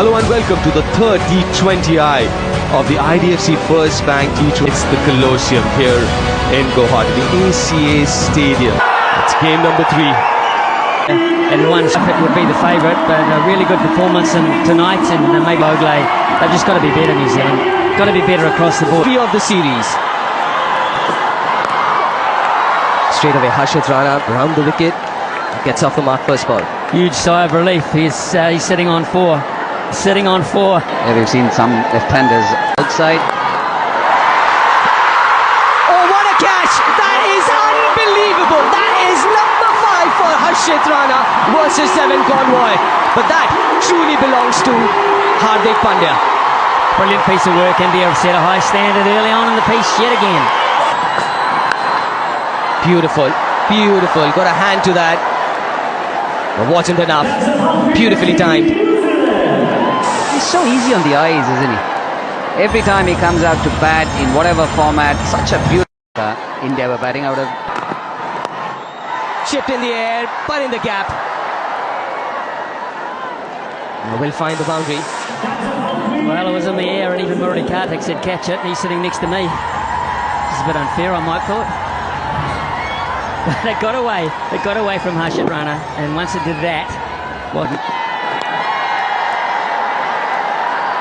Hello and welcome to the third T20I of the IDFC First Bank T20. It's the Colosseum here in Guwahati, the ACA Stadium. It's game number 3. Everyone would be the favourite, but a really good performance tonight, and maybe Ogle. They've just got to be better, New Zealand. Got to be better across the board. 3 of the series. Straight away, Harshit Rana round the wicket, gets off the mark first ball. Huge sigh of relief. He's sitting on 4. Sitting on 4. Yeah, we've seen some left-handers outside. Oh, what a catch! That is unbelievable! That is number 5 for Harshit Rana versus Devon Convoy. But that truly belongs to Hardik Pandya. Brilliant piece of work. India have set a high standard early on in the piece yet again. Beautiful, beautiful. Got a hand to that. But wasn't enough. Beautifully timed. He's so easy on the eyes, isn't he? Every time he comes out to bat in whatever format, such a beautiful India were batting out of. Chipped in the air, but in the gap. Will find the boundary. Well, it was in the air, and even Murali Karthik said catch it, and he's sitting next to me. This is a bit unfair, I might thought. But they got away. It got away from Harshit Rana, and once it did that, well,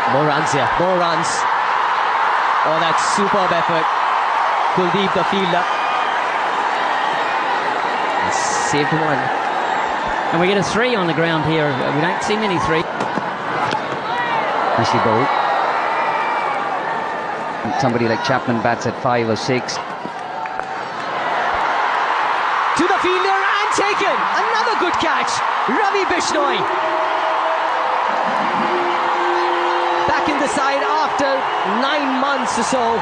more runs here, more runs. Oh, that's superb effort. Kuldeep, the fielder, saved one. and we get a 3 on the ground here. We don't see many 3. Nicely bowled. And somebody like Chapman bats at 5 or 6. To the fielder and taken. Another good catch. Ravi Bishnoi. Back in the side after 9 months or so,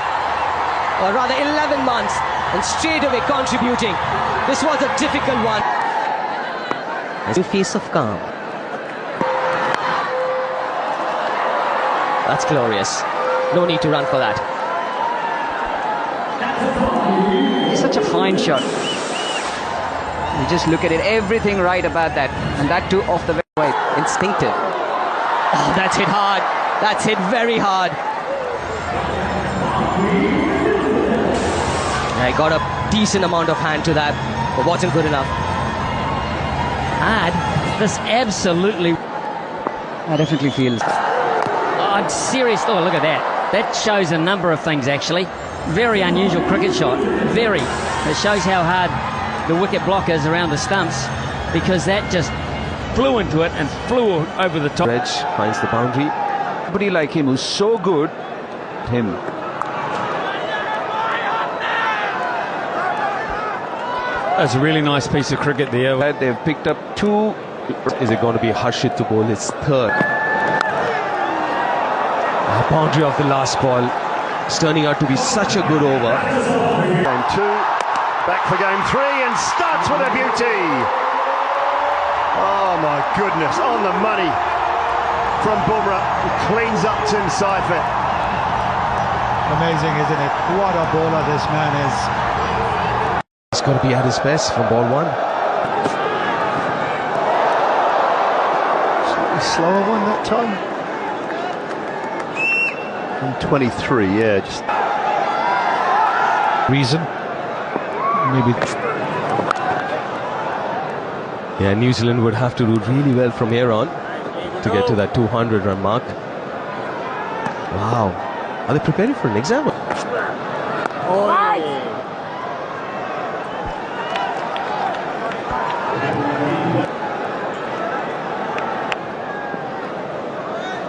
or rather 11 months, and straight away contributing. This was a difficult one. A face of calm. That's glorious. No need to run for that. It's such a fine shot. You just look at it, everything right about that, and that too off the way. Instinctive. Oh, that's hit hard. That's hit very hard. I got a decent amount of hand to that, but wasn't good enough. Hard. This absolutely. I definitely feel. Oh, serious. Oh, look at that. That shows a number of things, actually. Very unusual cricket shot. Very. It shows how hard the wicket block is around the stumps, because that just flew into it and flew over the top. Reg finds the boundary. Somebody like him who's so good. Him. That's a really nice piece of cricket there. They've picked up 2. Is it going to be Harshit to bowl his 3rd? A boundary of the last ball. It's turning out to be such a good over. Game 2, back for game 3, and starts with a beauty. Oh my goodness, on the money from Bumrah, who cleans up Tim Seifert. Amazing, isn't it? What a bowler this man is. He's got to be at his best from ball 1. Slightly slower one that time. And 23, yeah, just Reason? Maybe. Yeah, New Zealand would have to do really well from here on to get to that 200 run mark. Wow. Are they preparing for an exam?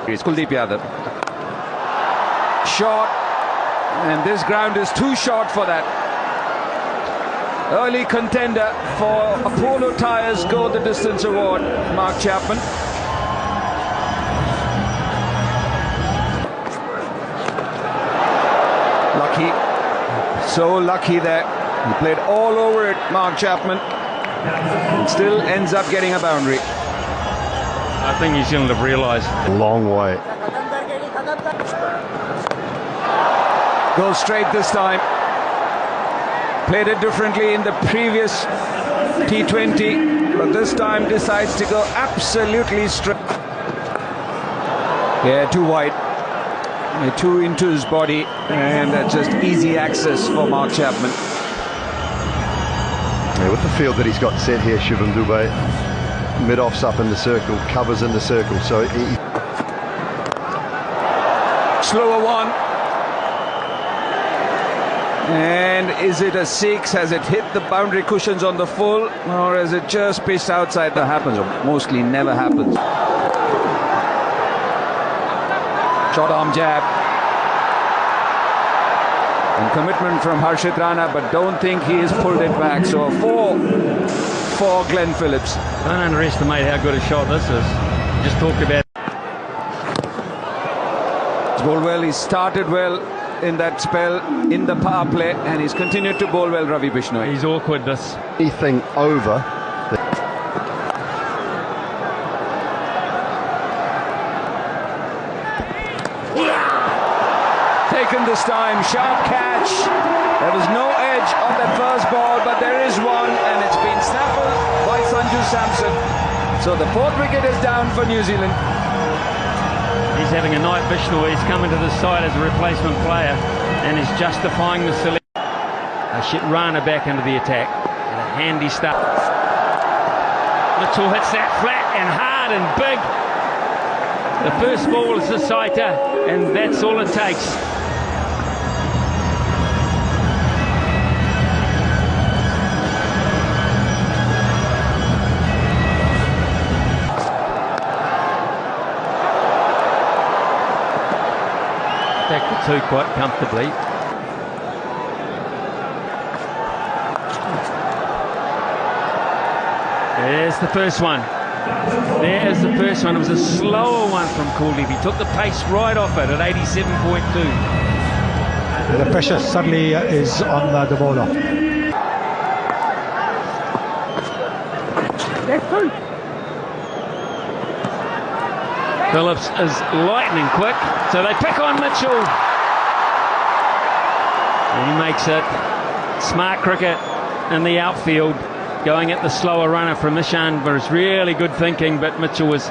It's Kuldeep Yadav. Short, and this ground is too short for that. Early contender for Apollo Tyres Go the Distance Award, Mark Chapman. Lucky, so lucky there. He played all over it, Mark Chapman. And still ends up getting a boundary. I think New Zealand have realised. a long way. Goes straight this time. Played it differently in the previous T20, but this time decides to go absolutely straight. Yeah, too wide. Too into his body, and that's just easy access for Mark Chapman. Yeah, with the field that he's got set here, Shivam Dubey, mid-off's up in the circle, covers in the circle, so he... Slower one. And is it a 6? Has it hit the boundary cushions on the full, or has it just pitched outside? That happens, or mostly never happens. Short arm jab. And commitment from Harshit Rana, but don't think he has pulled it back. So a 4 for Glenn Phillips. Don't underestimate how good a shot this is. Just talked about. He's bowled well. He started well in that spell in the power play, and he's continued to bowl well, Ravi Bishnoi. He's awkward, this. Anything over... Taken this time, sharp catch. There was no edge on that first ball, but there is one, and it's been snaffled by Sanju Samson. So the 4th wicket is down for New Zealand. He's having a night, Bishnoi. He's coming to the side as a replacement player and is justifying the selection. Harshit Rana back into the attack. And a handy start. Mitchell hits that flat and hard and big. The first ball is the sighter, and that's all it takes. Back to 2 quite comfortably. There's the first one. There's the first one. It was a slower one from Kuldeep. He took the pace right off it at 87.2. The pressure suddenly is on the bowler. Phillips is lightning quick, so they pick on Mitchell. And he makes it. Smart cricket in the outfield, going at the slower runner from Ishan, but it's really good thinking, but Mitchell was...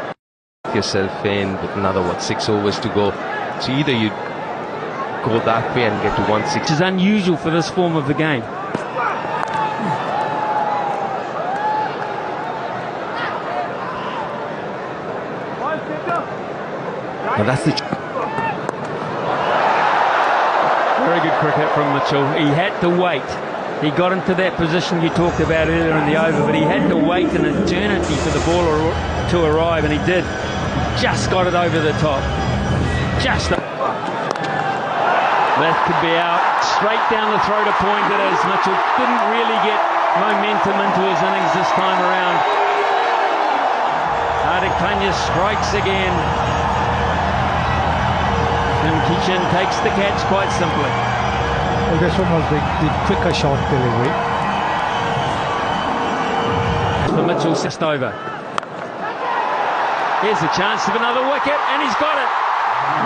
Yourself in with another, 6 overs to go. So either you go that way and get to 160. Which is unusual for this form of the game. Well, that's the... Very good cricket from Mitchell. He had to wait. He got into that position you talked about earlier in the over, but he had to wait an eternity for the ball to arrive, and he did. Just got it over the top. Just... That could be out. Straight down the throat of point it is. Mitchell didn't really get momentum into his innings this time around. Hardik Pandya strikes again. Tim Kishan takes the catch quite simply. Well, this one was the quicker shot delivery. For Mitchell, just over. Here's a chance of another wicket, and he's got it.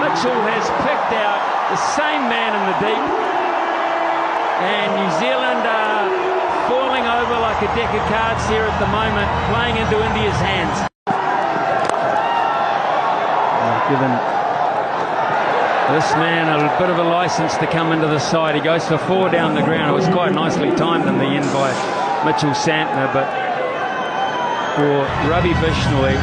Mitchell has picked out the same man in the deep, and New Zealand are falling over like a deck of cards here at the moment, playing into India's hands. Given this man a bit of a license to come into the side. He goes for 4 down the ground. It was quite nicely timed in the end by Mitchell Santner, but for Ravi Bishnoi,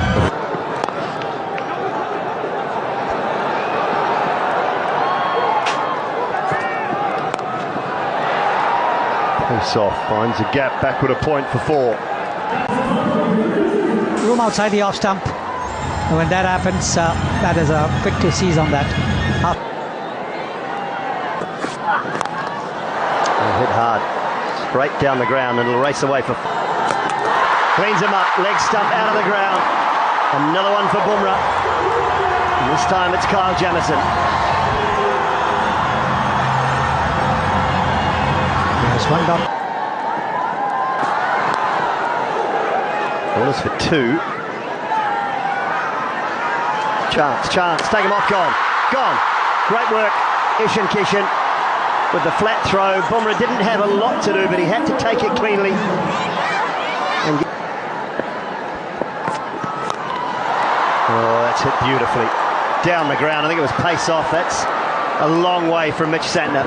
Pace off, finds a gap, backward a point for 4. Room outside the off stump. And when that happens, that is a quick to seize on that. Hit hard, straight down the ground, and it'll race away for... Cleans him up, leg stump out of the ground. Another one for Bumrah. And this time it's Kyle Jamieson. There's one done. Ball is for 2. Chance, take him off, gone. Great work, Ishan Kishan with the flat throw. Bumrah didn't have a lot to do, but he had to take it cleanly. And oh, that's hit beautifully. down the ground. I think it was pace off. That's a long way from Mitch Santner.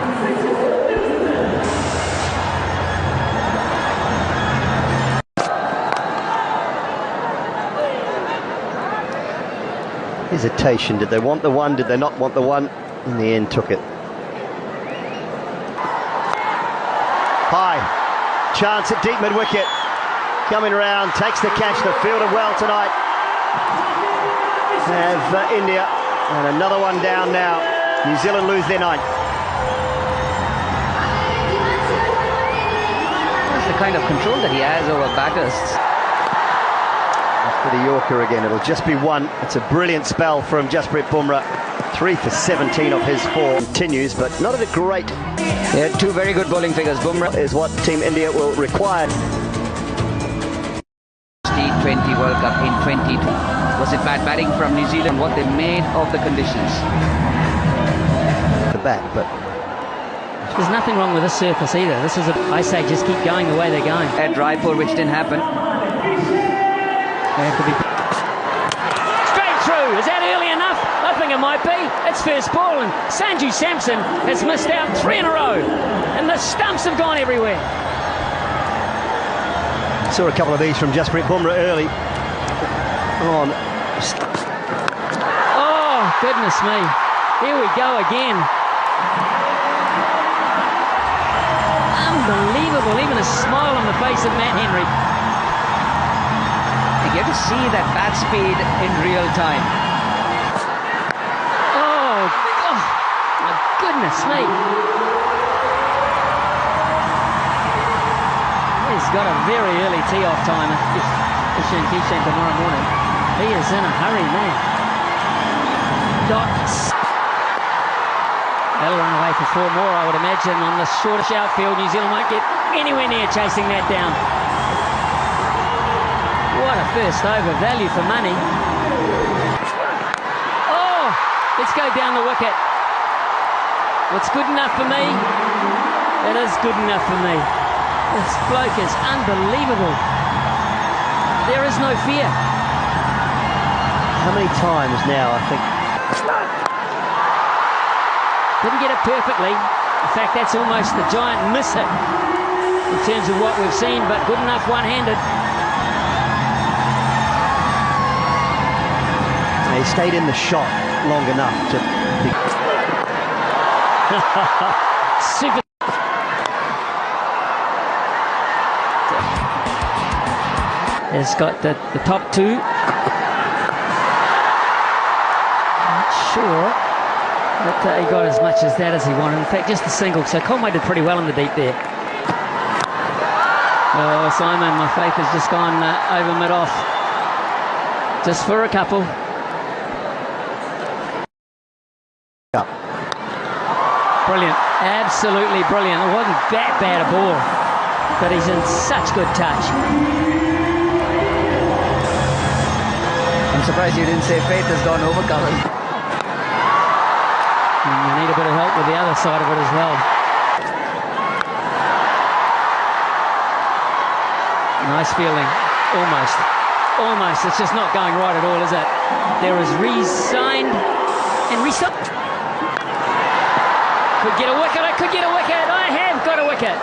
Hesitation. Did they want the one? Did they not want the one? In the end, took it. High. Chance at deep mid-wicket. Coming round, takes the catch. They've fielded well tonight. Have India. And another one down now. New Zealand lose their ninth. That's the kind of control that he has over batters. For the Yorker again, it'll just be one. It's a brilliant spell from Jasprit Bumrah. 3 for 17 of his 4. Continues, but not at a great. Yeah, two very good bowling figures. Bumrah Is what Team India will require. T20 World Cup in 2020. Was it bad batting from New Zealand? What they made of the conditions? The bat, but There's nothing wrong with this surface either. This is I say just keep going the way they're going. At Raipur, which didn't happen. They have to be straight through. Is that early enough? I think it might be. It's first ball, and Sanju Samson has missed out 3 in a row, and the stumps have gone everywhere. saw a couple of these from Jasprit Bumrah early on. Oh, goodness me. Here we go again. Unbelievable. Even a smile on the face of Matt Henry. You get to see that bat speed in real time. Oh, my goodness me. He's got a very early tee-off time if Ishan Kishan tomorrow morning. He is in a hurry now. Dots. They'll run away for 4 more, I would imagine, on the shortish outfield. New Zealand won't get anywhere near chasing that down. What a first over, value for money. Oh, let's go down the wicket. What's good enough for me? It is good enough for me. This bloke is unbelievable. There is no fear. How many times now, I think? Didn't get it perfectly. In fact, that's almost the giant miss hit in terms of what we've seen, but good enough one-handed. He stayed in the shot long enough to be... Super. It's got the top 2. Not sure that he got as much as that as he wanted. In fact, just a single. So Conway did pretty well in the deep there. Oh, Simon, my faith has just gone over mid-off. Just for a couple. Brilliant. Absolutely brilliant. It wasn't that bad a ball, but he's in such good touch. I'm surprised you didn't say faith has gone overcovered. And you need a bit of help with the other side of it as well. Nice fielding. Almost. Almost. It's just not going right at all, is it? There is re-signed and re-stopped. Could get a wicket. I could get a wicket. I have got a wicket.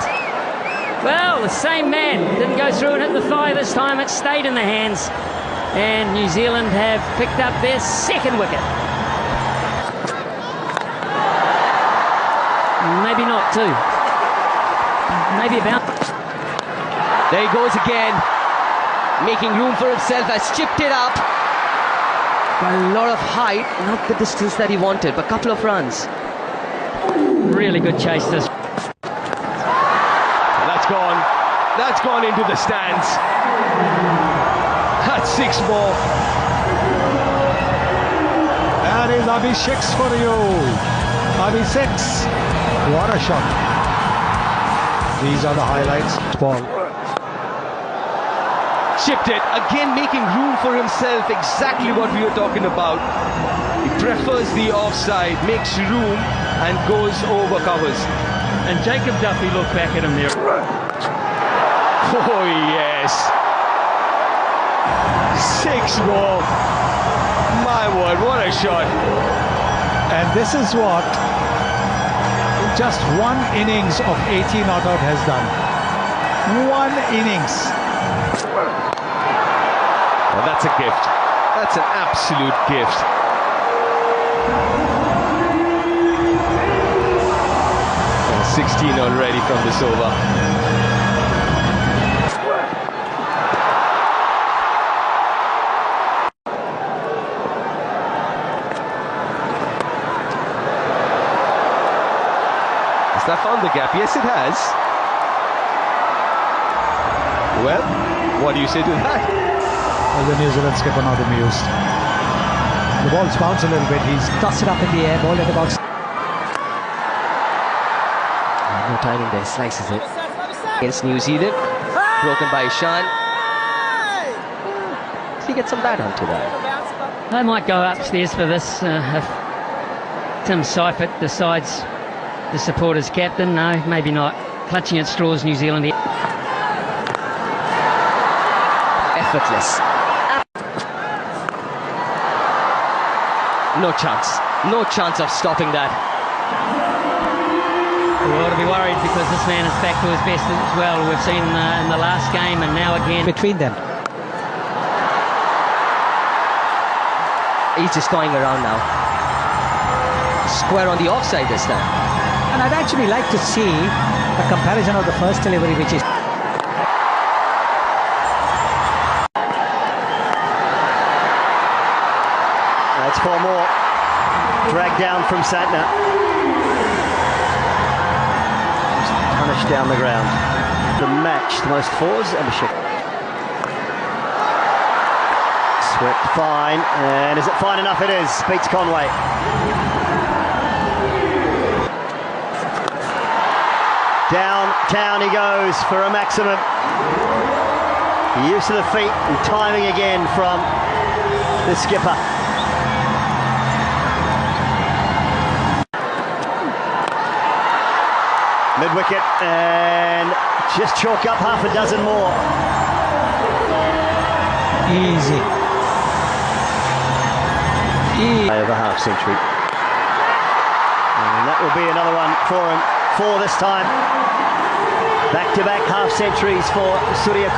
Well, the same man didn't go through and hit the thigh this time. It stayed in the hands. And New Zealand have picked up their 2nd wicket. Maybe not 2. Maybe about. There he goes again, making room for himself, has chipped it up. Got a lot of height, not the distance that he wanted, but a couple of runs. Really good chase this. That's gone into the stands. That's 6 more. That is Abhishek's for you. Abhishek's. What a shot. These are the highlights. Ball. Chipped it, again making room for himself, exactly what we were talking about. He prefers the offside, makes room and goes over covers. And Jacob Duffy looked back at him there. Oh yes. 6 more. My my word, what a shot. And this is what just one innings of 80 not out has done. One innings. Well, that's a gift. That's an absolute gift. And 16 already from this over. Has that found the gap? Yes, it has. Well, what do you say to that? Well, the New Zealand skipper not amused. The ball's bounced a little bit. He's Toss it up in the air, ball at the box. No timing there, slices it. Against New Zealand. Broken by Ishan. So he gets some bat onto that. They might go upstairs for this if Tim Seifert decides to support his captain. No, maybe not. Clutching at straws, New Zealand. Effortless. No chance. No chance of stopping that. We ought to be worried because this man is back to his best as well. We've seen in the last game and now again. Between them. He's just toying around now. Square on the offside this time. And I'd actually like to see a comparison of the first delivery, which is That's 4 more. Dragged down from Santner. Just punished down the ground. The match, the most fours and a shift. Swept fine, and is it fine enough? It is. Beats Conway. Downtown he goes for a maximum. Use of the feet and timing again from the skipper. Mid-wicket, and just chalk up half a dozen more. easy. Over half century. And that will be another one for him, 4 this time. Back-to-back half centuries for Surya.